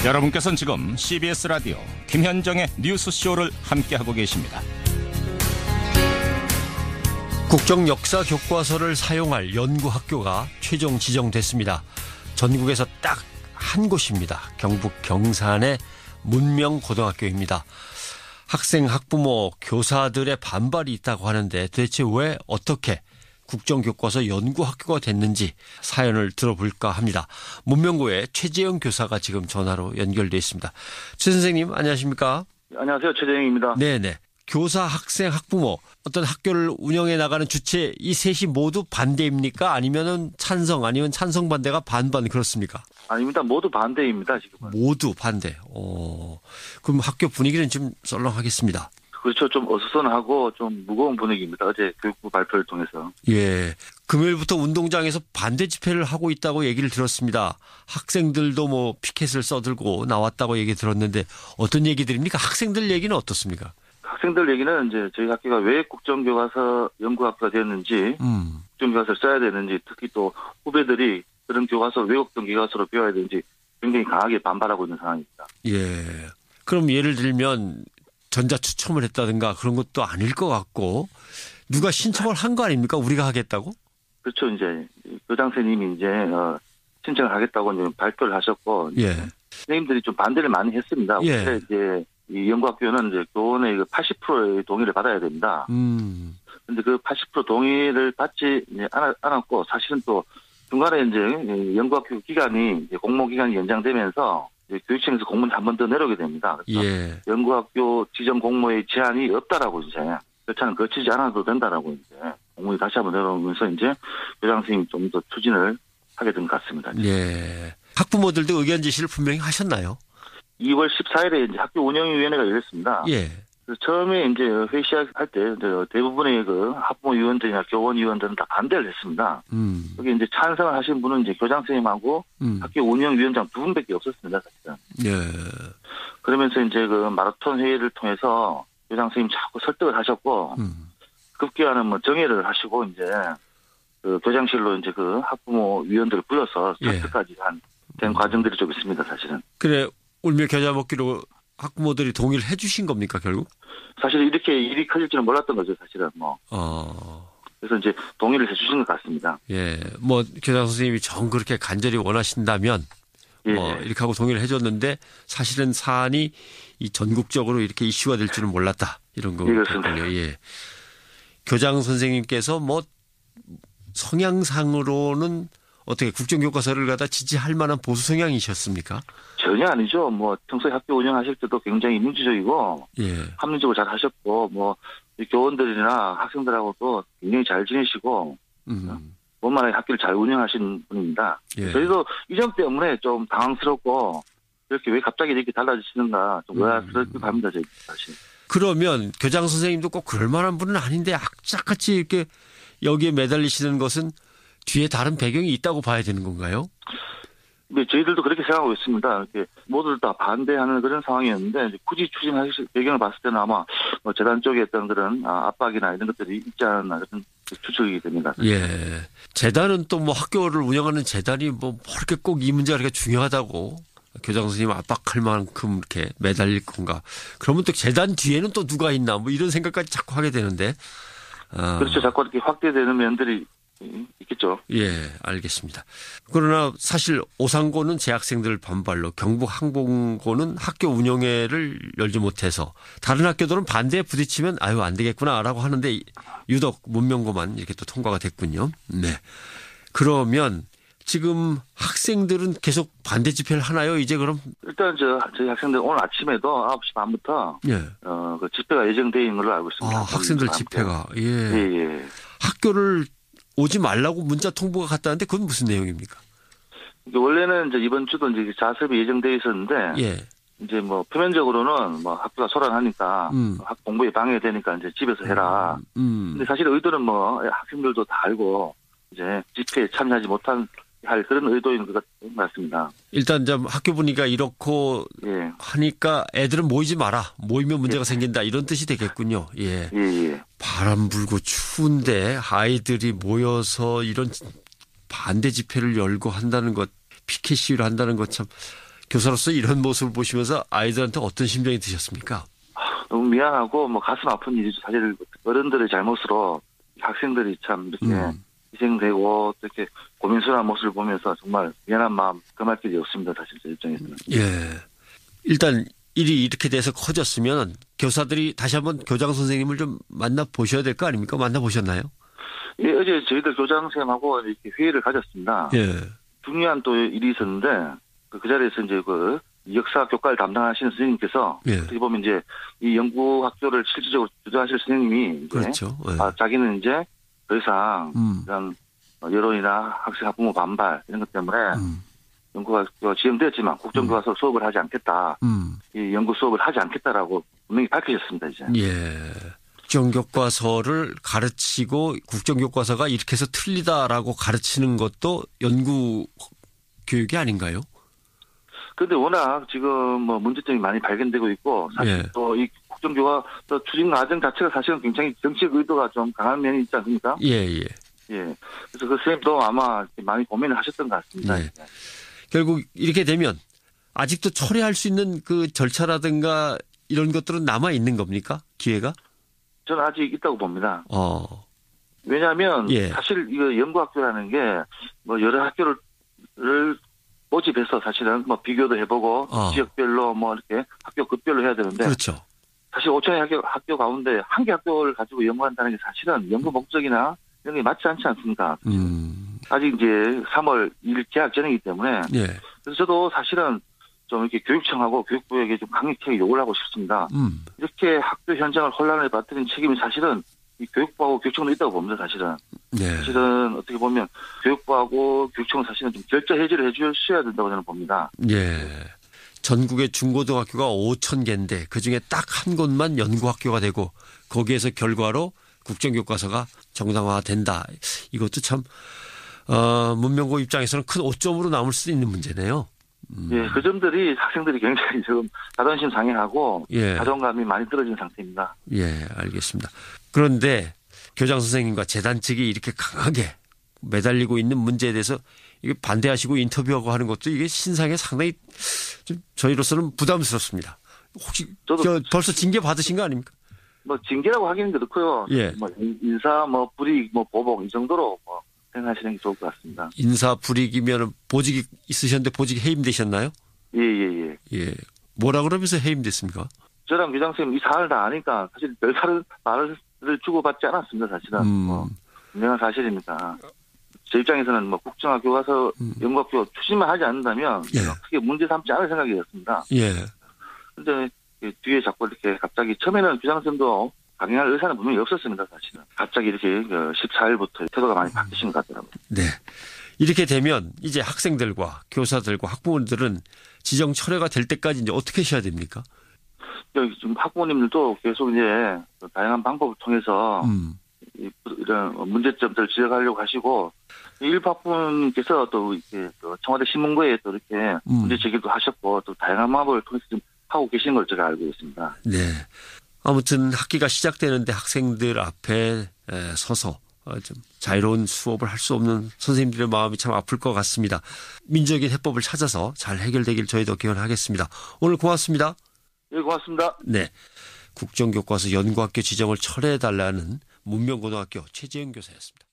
여러분께서는 지금 CBS 라디오 김현정의 뉴스쇼를 함께하고 계십니다. 국정역사 교과서를 사용할 연구학교가 최종 지정됐습니다. 전국에서 딱 한 곳입니다. 경북 경산의 문명고등학교입니다. 학생, 학부모, 교사들의 반발이 있다고 하는데 도대체 왜 어떻게 국정교과서 연구학교가 됐는지 사연을 들어볼까 합니다. 문명고의 최재영 교사가 지금 전화로 연결돼 있습니다. 최 선생님 안녕하십니까? 안녕하세요. 최재영입니다. 네네. 교사, 학생, 학부모 어떤 학교를 운영해 나가는 주체 이 셋이 모두 반대입니까? 아니면은 찬성 아니면 찬성 반대가 반반 그렇습니까? 아닙니다. 모두 반대입니다. 지금은. 모두 반대. 그럼 학교 분위기는 좀 썰렁하겠습니다. 그렇죠. 좀 어수선하고 좀 무거운 분위기입니다. 어제 교육부 발표를 통해서. 예. 금요일부터 운동장에서 반대 집회를 하고 있다고 얘기를 들었습니다. 학생들도 뭐 피켓을 써들고 나왔다고 얘기 들었는데 어떤 얘기들입니까? 학생들 얘기는 어떻습니까? 학생들 얘기는 이제 저희 학교가 왜 국정교과서 연구학교가 되었는지, 국정교과서를 써야 되는지, 특히 또 후배들이 그런 교과서 왜곡된 교과서로 배워야 되는지 굉장히 강하게 반발하고 있는 상황입니다. 예. 그럼 예를 들면 전자추첨을 했다든가 그런 것도 아닐 것 같고 누가 신청을 한 거 아닙니까? 우리가 하겠다고? 그렇죠. 이제 교장 선생님이 이제 신청을 하겠다고 이제 발표를 하셨고, 예. 선생님들이 좀 반대를 많이 했습니다. 예. 근데 이제 이 연구학교는 이제 교원의 80%의 동의를 받아야 됩니다. 근데 그 80% 동의를 받지 않았고 사실은 또 중간에 이제 연구학교 기간이 이제 공모 기간이 연장되면서 이제 교육청에서 공문이 한 번 더 내려오게 됩니다. 그래서 예. 연구학교 지정 공모의 제한이 없다라고 이제 절차는 거치지 않아도 된다라고 이제 공문이 다시 한 번 내려오면서 이제 교장 선생님이 좀 더 추진을 하게 된 것 같습니다. 예. 학부모들도 의견 제시를 분명히 하셨나요? 2월 14일에 이제 학교 운영위원회가 열렸습니다. 예. 그래서 처음에 이제 회의 시작할 때 대부분의 그 학부모 위원들이나 교원 위원들은 다 반대를 했습니다. 여기 이제 찬성을 하신 분은 이제 교장 선생님하고 학교 운영위원장 두 분밖에 없었습니다, 사실은. 예. 그러면서 이제 그 마라톤 회의를 통해서 교장 선생님 자꾸 설득을 하셨고, 급기야는 뭐 정회를 하시고 이제 그 교장실로 이제 그 학부모 위원들을 불러서 설득까지 된 과정들이 좀 있습니다, 사실은. 그래 울며 겨자 먹기로 학부모들이 동의를 해 주신 겁니까, 결국? 사실 이렇게 일이 커질 줄은 몰랐던 거죠, 사실은 뭐. 그래서 이제 동의를 해 주신 것 같습니다. 예. 뭐 교장 선생님이 정 그렇게 간절히 원하신다면 예. 뭐 이렇게 하고 동의를 해 줬는데 사실은 사안이 이 전국적으로 이렇게 이슈가 될 줄은 몰랐다. 이런 거군요. 예. 교장 선생님께서 뭐 성향상으로는 어떻게 국정교과서를 갖다 지지할 만한 보수 성향이셨습니까? 전혀 아니죠. 뭐 평소에 학교 운영하실 때도 굉장히 민주적이고 예. 합리적으로 잘 하셨고 뭐 교원들이나 학생들하고도 굉장히 잘 지내시고 원만하게 학교를 잘 운영하신 분입니다. 예. 저희도 이 점 때문에 좀 당황스럽고 이렇게 왜 갑자기 이렇게 달라지시는가 좀 의아스럽기도 합니다. 저희 사실. 그러면 교장 선생님도 꼭 그럴 만한 분은 아닌데 악착같이 이렇게 여기에 매달리시는 것은 뒤에 다른 배경이 있다고 봐야 되는 건가요? 네, 저희들도 그렇게 생각하고 있습니다. 이렇게 모두들 다 반대하는 그런 상황이었는데 이제 굳이 추진하실 배경을 봤을 때는 아마 뭐 재단 쪽에 어떤 그런 압박이나 이런 것들이 있지 않았나 그런 추측이 됩니다. 예. 재단은 또 뭐 학교를 운영하는 재단이 뭐 이렇게 꼭 이 문제가 그렇게 중요하다고 교장 선생님 압박할 만큼 이렇게 매달릴 건가? 그러면 또 재단 뒤에는 또 누가 있나? 뭐 이런 생각까지 자꾸 하게 되는데. 그렇죠. 자꾸 이렇게 확대되는 면들이 있겠죠. 예, 알겠습니다. 그러나 사실 오상고는 재학생들 반발로 경북 항공고는 학교 운영회를 열지 못해서 다른 학교들은 반대에 부딪히면 아유 안 되겠구나라고 하는데 유독 문명고만 이렇게 또 통과가 됐군요. 네. 그러면 지금 학생들은 계속 반대 집회를 하나요? 이제 그럼? 일단 저희 학생들 오늘 아침에도 9시 반부터 예. 그 집회가 예정되어 있는 걸로 알고 있습니다. 학생들 집회가. 예. 예. 학교를 오지 말라고 문자 통보가 갔다는데 그건 무슨 내용입니까? 원래는 이제 이번 주도 이제 자습이 예정되어 있었는데 예. 이제 뭐 표면적으로는 뭐 학교가 소란하니까 학 공부에 방해되니까 이제 집에서 해라. 근데 사실 의도는 뭐 학생들도 다 알고 이제 집회에 참여하지 못한 할 그런 의도인 것 같습니다. 일단 좀 학교 분위기가 이렇고 예. 하니까 애들은 모이지 마라. 모이면 문제가 생긴다. 이런 뜻이 되겠군요. 예. 예. 바람 불고 추운데 아이들이 모여서 이런 반대 집회를 열고 한다는 것, 피켓 시위를 한다는 것 참 교사로서 이런 모습을 보시면서 아이들한테 어떤 심정이 드셨습니까? 너무 미안하고 뭐 가슴 아픈 일이죠. 사실 어른들의 잘못으로 학생들이 참 이렇게 희생되고 이렇게 고민스러운 모습을 보면서 정말 미안한 마음 금할 길이 없습니다. 사실 제 입장에서는. 예. 일단 일이 이렇게 돼서 커졌으면 교사들이 다시 한번 교장 선생님을 좀 만나 보셔야 될 거 아닙니까? 만나 보셨나요? 예, 어제 저희들 교장 선생님하고 이렇게 회의를 가졌습니다. 예. 중요한 또 일이 있었는데 그 자리에서 이제 그 역사 교과를 담당하시는 선생님께서 예. 어떻게 보면 이제 이 연구 학교를 실질적으로 주도하실 선생님이 이제 그렇죠. 예. 자기는 이제 더 이상 이런 여론이나 학생 학부모 반발 이런 것 때문에 연구가 지정되었지만 국정교과서 수업을 하지 않겠다. 이 연구 수업을 하지 않겠다라고 분명히 밝히셨습니다. 이제. 예. 국정교과서를 가르치고 국정교과서가 이렇게 해서 틀리다라고 가르치는 것도 연구 교육이 아닌가요? 그런데 워낙 지금 뭐 문제점이 많이 발견되고 있고 사실 예. 또 이 국정교과서 추진 과정 자체가 사실은 굉장히 정치적 의도가 좀 강한 면이 있지 않습니까? 예, 예. 예. 그래서 그 선생님도 아마 많이 고민을 하셨던 것 같습니다. 네. 결국 이렇게 되면 아직도 철회할 수 있는 그 절차라든가 이런 것들은 남아 있는 겁니까? 기회가? 저는 아직 있다고 봅니다. 왜냐하면 예. 사실 이거 연구학교라는 게 뭐 여러 학교를 모집해서 사실은 뭐 비교도 해보고 지역별로 뭐 이렇게 학교 급별로 해야 되는데 그렇죠. 사실 5천의 학교 가운데 한 개 학교를 가지고 연구한다는 게 사실은 연구 목적이나 이런 게 맞지 않지 않습니까? 아직 이제 3월 1일 개학 전이기 때문에 예. 그래서 저도 사실은 좀 이렇게 교육청하고 교육부에게 좀 강력하게 요구를 하고 싶습니다. 이렇게 학교 현장을 혼란에 빠뜨린 책임이 사실은 이 교육부하고 교육청도 있다고 봅니다. 사실은. 네. 사실은 어떻게 보면 교육부하고 교육청은 사실은 좀 결자 해지를 해주셔야 된다고 저는 봅니다. 예. 전국의 중고등학교가 5,000개인데 그중에 딱 한 곳만 연구학교가 되고 거기에서 결과로 국정교과서가 정당화된다. 이것도 참 문명고 입장에서는 큰 오점으로 남을 수 있는 문제네요. 예, 그 점들이 학생들이 굉장히 지금 자존심 상해하고 예. 자존감이 많이 떨어진 상태입니다. 예, 알겠습니다. 그런데 교장 선생님과 재단 측이 이렇게 강하게 매달리고 있는 문제에 대해서 이게 반대하시고 인터뷰하고 하는 것도 이게 신상에 상당히 좀 저희로서는 부담스럽습니다. 혹시 벌써 징계 받으신 거 아닙니까? 뭐 징계라고 하기는 그렇고요. 예. 뭐 인사, 뭐 불이익, 뭐 보복 이 정도로 뭐 생각하시는 게 좋을 것 같습니다. 인사 불이익이면 보직이 있으셨는데 보직이 해임되셨나요? 예. 예. 뭐라 그러면서 해임됐습니까? 저랑 교장 선생님 이 사안을 다 아니까 사실 별다른 말을 주고받지 않았습니다. 사실은 뭐 분명한 사실입니다. 제 입장에서는 뭐 국정학교 가서 연구학교 추진만 하지 않는다면 예. 크게 문제 삼지 않을 생각이었습니다. 예. 그런데 뒤에 자꾸 이렇게 갑자기 처음에는 교장 선생님도 강행할 의사는 분명히 없었습니다. 사실은 갑자기 이렇게 14일부터 태도가 많이 바뀌신 것 같더라고요. 네. 이렇게 되면 이제 학생들과 교사들과 학부모들은 지정 철회가 될 때까지 이제 어떻게 하셔야 됩니까? 지금 학부모님들도 계속 이제 다양한 방법을 통해서 이런 문제점들을 지적하려고 하시고 일부 학부모님께서 또 이렇게 청와대 신문고에 또 이렇게 문제 제기도 하셨고 또 다양한 방법을 통해서 좀 하고 계신 걸 제가 알고 있습니다. 네. 아무튼 학기가 시작되는데 학생들 앞에 서서 좀 자유로운 수업을 할 수 없는 선생님들의 마음이 참 아플 것 같습니다. 민주적인 해법을 찾아서 잘 해결되길 저희도 기원하겠습니다. 오늘 고맙습니다. 네, 고맙습니다. 네. 국정교과서 연구학교 지정을 철회해달라는 문명고등학교 최재형 교사였습니다.